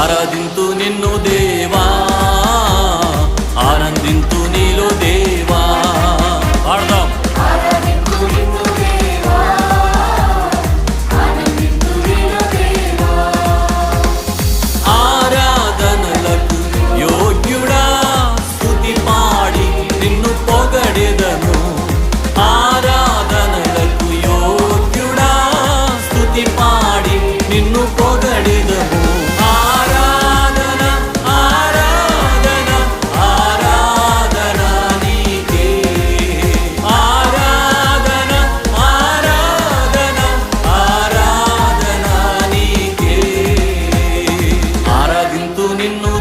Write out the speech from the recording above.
ఆరాధింతు నిన్ను దేవా, ఆనందింతు నీలో దేవా. పాడదాం. ఆరాధనలకు యోగ్యుడా, స్తుతి పాడి నిన్ను పొగడెదను. ఆరాధనలకు యోగ్యుడా, స్తుతి పాడి నిన్ను పొగడెదము. ఆరాధన ఆరాధన ఆరాధన నీకే. ఆరాధన ఆరాధన ఆరాధన నీకే. ఆరాధింతు నిన్ను